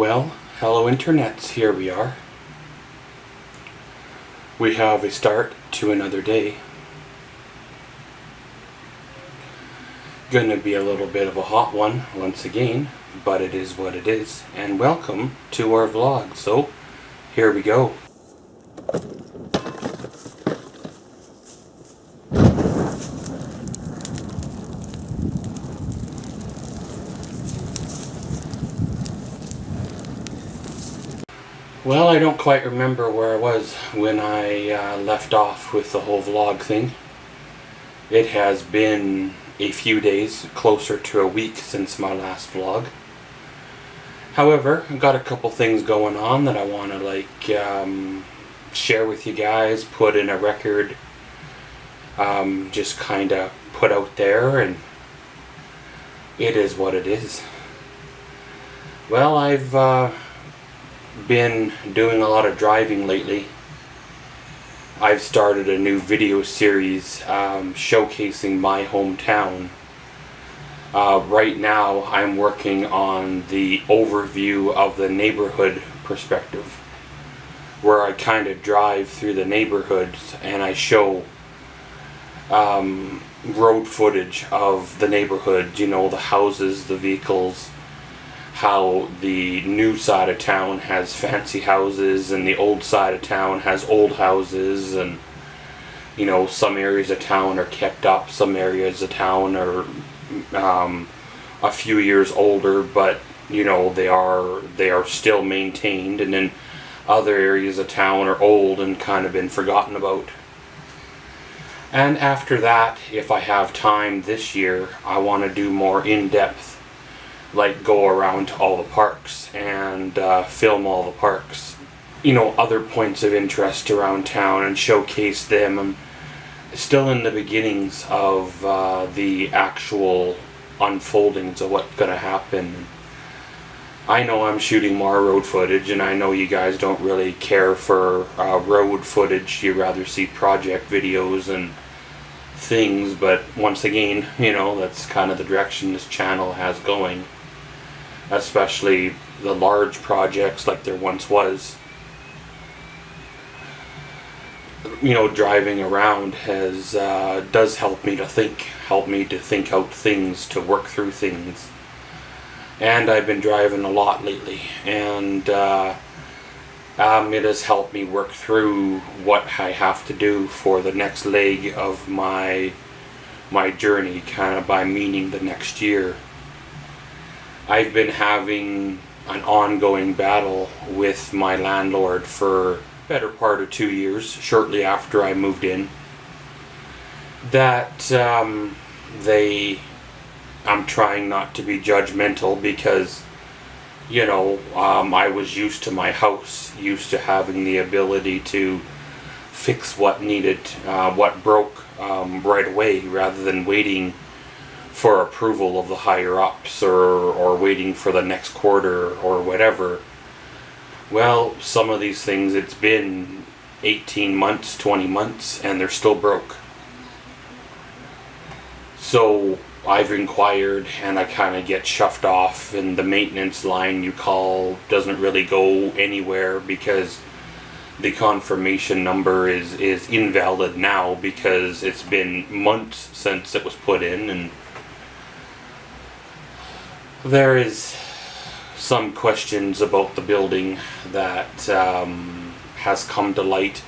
Well, hello internets, here we are. We have a start to another day. Gonna be a little bit of a hot one once again, but it is what it is. And welcome to our vlog. So, here we go. Well, I don't quite remember where I was when I left off with the whole vlog thing. It has been a few days, closer to a week since my last vlog. However, I've got a couple things going on that I want to share with you guys, put in a record, just kind of put out there, and it is what it is. Well, I've been doing a lot of driving lately. I've started a new video series showcasing my hometown. Right now I'm working on the overview of the neighborhood perspective, where I kind of drive through the neighborhoods and I show road footage of the neighborhood, you know, the houses, the vehicles, how the new side of town has fancy houses and the old side of town has old houses, and you know, some areas of town are kept up, some areas of town are a few years older, but you know, they are still maintained, and then other areas of town are old and kind of been forgotten about. And after that, if I have time this year, I want to do more in-depth, like go around to all the parks and film all the parks, you know, other points of interest around town, and showcase them. I'm still in the beginnings of the actual unfoldings of what's gonna happen. I know I'm shooting more road footage, and I know you guys don't really care for road footage. You rather see project videos and things, but once again, you know, that's kind of the direction this channel has going. Especially the large projects like there once was. You know, driving around has does help me to think out things, to work through things. And I've been driving a lot lately, and it has helped me work through what I have to do for the next leg of my journey, kind of by meaning the next year. I've been having an ongoing battle with my landlord for the better part of 2 years, shortly after I moved in, that I'm trying not to be judgmental, because, you know, I was used to my house, used to having the ability to fix what needed, what broke right away, rather than waiting for approval of the higher ups, or waiting for the next quarter or whatever. Well, some of these things, it's been 18 months, 20 months, and they're still broke. So I've inquired, and I kind of get shoved off, and the maintenance line you call doesn't really go anywhere, because the confirmation number is invalid now, because it's been months since it was put in. And there is some questions about the building that has come to light,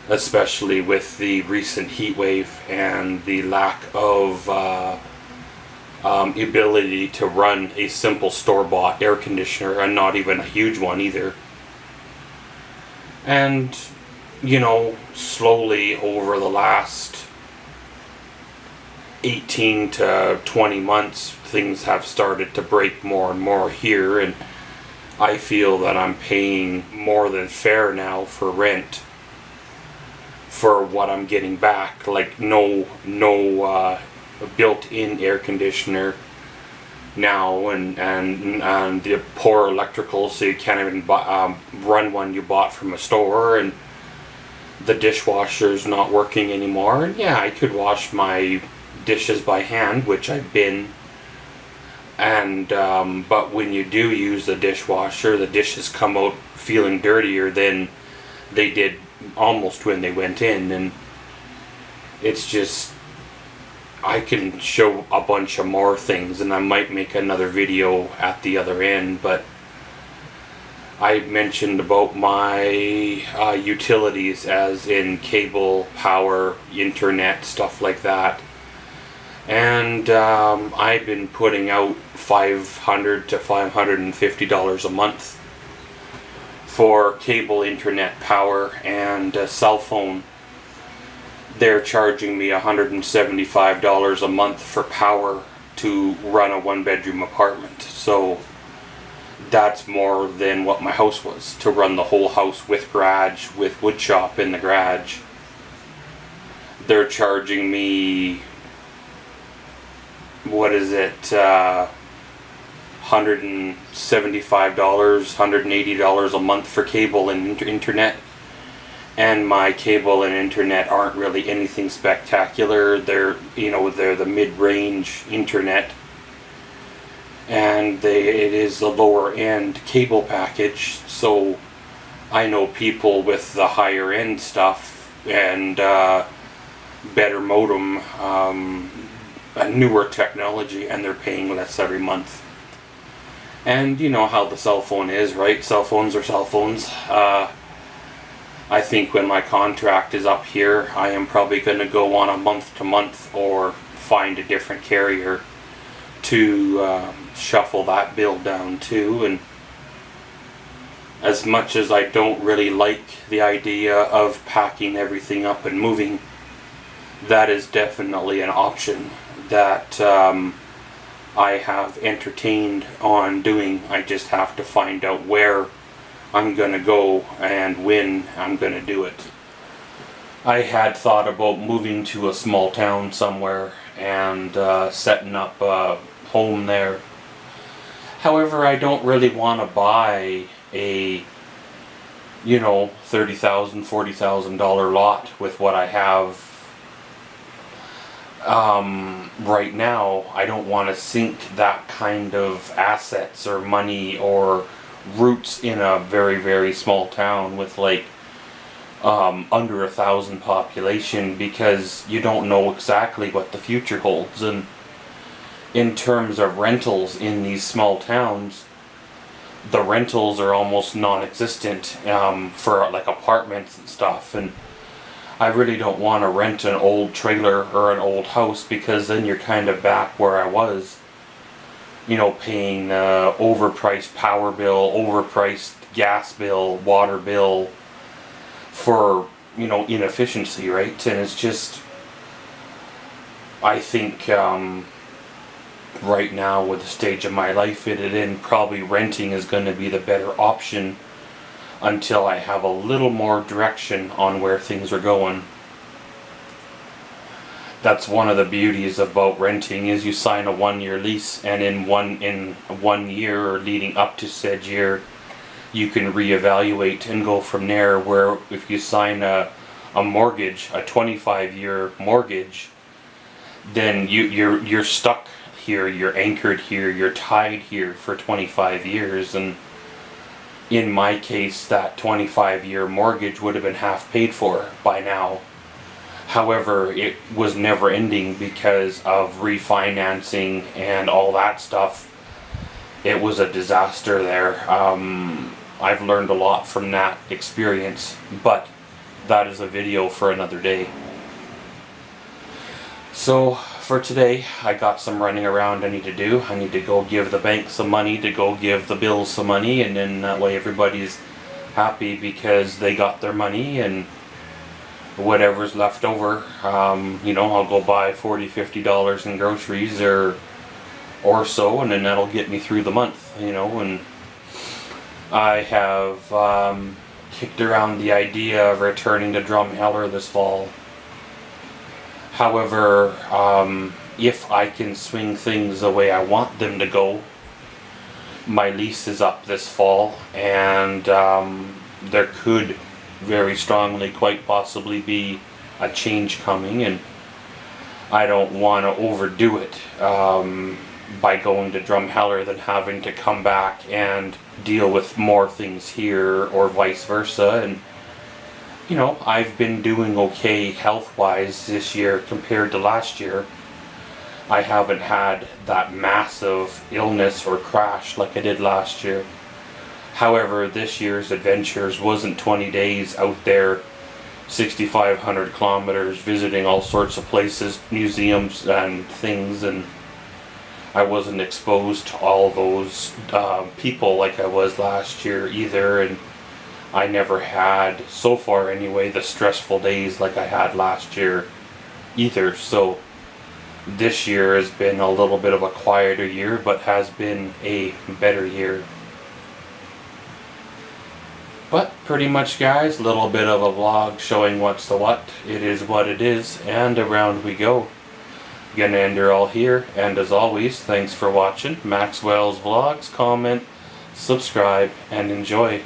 especially with the recent heat wave and the lack of ability to run a simple store-bought air conditioner, and not even a huge one either. And, you know, slowly over the last 18 to 20 months, things have started to break more and more here, and I feel that I'm paying more than fair now for rent for what I'm getting back. Like no built-in air conditioner now, and the poor electrical, so you can't even run one you bought from a store, and the dishwasher's not working anymore. And yeah, I could wash my dishes by hand, which I've been, And but when you do use the dishwasher, the dishes come out feeling dirtier than they did almost when they went in. And it's just, I can show a bunch of more things, and I might make another video at the other end, but I mentioned about my utilities, as in cable, power, internet, stuff like that. And I've been putting out $500 to $550 a month for cable, internet, power, and cell phone. They're charging me $175 a month for power to run a one-bedroom apartment. So that's more than what my house was, to run the whole house with garage, with wood shop in the garage. They're charging me, what is it, $175, $180 a month for cable and internet. And my cable and internet aren't really anything spectacular. They're the mid-range internet, and it is the lower end cable package. So I know people with the higher end stuff and better modem, a newer technology, and they're paying less every month. And you know how the cell phone is, right? Cell phones are cell phones. I think when my contract is up here, I am probably going to go on a month-to-month or find a different carrier to shuffle that bill down too. And as much as I don't really like the idea of packing everything up and moving, that is definitely an option that I have entertained on doing. I just have to find out where I'm going to go and when I'm going to do it. I had thought about moving to a small town somewhere and setting up a home there. However, I don't really want to buy a $30,000, $40,000 lot with what I have right now. I don't want to sink that kind of assets or money or roots in a very, very small town with like under 1,000 population, because you don't know exactly what the future holds. And in terms of rentals in these small towns, the rentals are almost non-existent for like apartments and stuff. And I really don't want to rent an old trailer or an old house, because then you're kind of back where I was, paying overpriced power bill, overpriced gas bill, water bill for, inefficiency, right? And it's just, I think right now with the stage of my life it in, probably renting is going to be the better option until I have a little more direction on where things are going. That's one of the beauties about renting, is you sign a 1-year lease, and in one year or leading up to said year, you can reevaluate and go from there. Where if you sign a mortgage, a 25-year mortgage, then you're stuck here, you're anchored here, you're tied here for 25 years. And in my case, that 25-year mortgage would have been half paid for by now. However, it was never ending because of refinancing and all that stuff. It was a disaster there. I've learned a lot from that experience, but that is a video for another day. So for today, I got some running around I need to do. I need to go give the bank some money, to go give the bills some money, and then that way everybody's happy because they got their money, and whatever's left over, I'll go buy $40, $50 in groceries or so, and then that'll get me through the month, and I have kicked around the idea of returning to Drumheller this fall. However, if I can swing things the way I want them to go, my lease is up this fall, and there could very strongly, quite possibly, be a change coming, and I don't want to overdo it. by going to Drumheller than having to come back and deal with more things here or vice versa. And you know, I've been doing okay health-wise this year compared to last year. I haven't had that massive illness or crash like I did last year. However, this year's adventures wasn't 20 days out there 6,500 kilometers visiting all sorts of places, museums and things, and I wasn't exposed to all those people like I was last year either, and I never had, so far anyway, the stressful days like I had last year either. So this year has been a little bit of a quieter year, but has been a better year. But pretty much, guys, a little bit of a vlog showing what's the what. It is what it is, and around we go. Gonna end her all here, and as always, thanks for watching Maxwell's Vlogs. Comment, subscribe, and enjoy.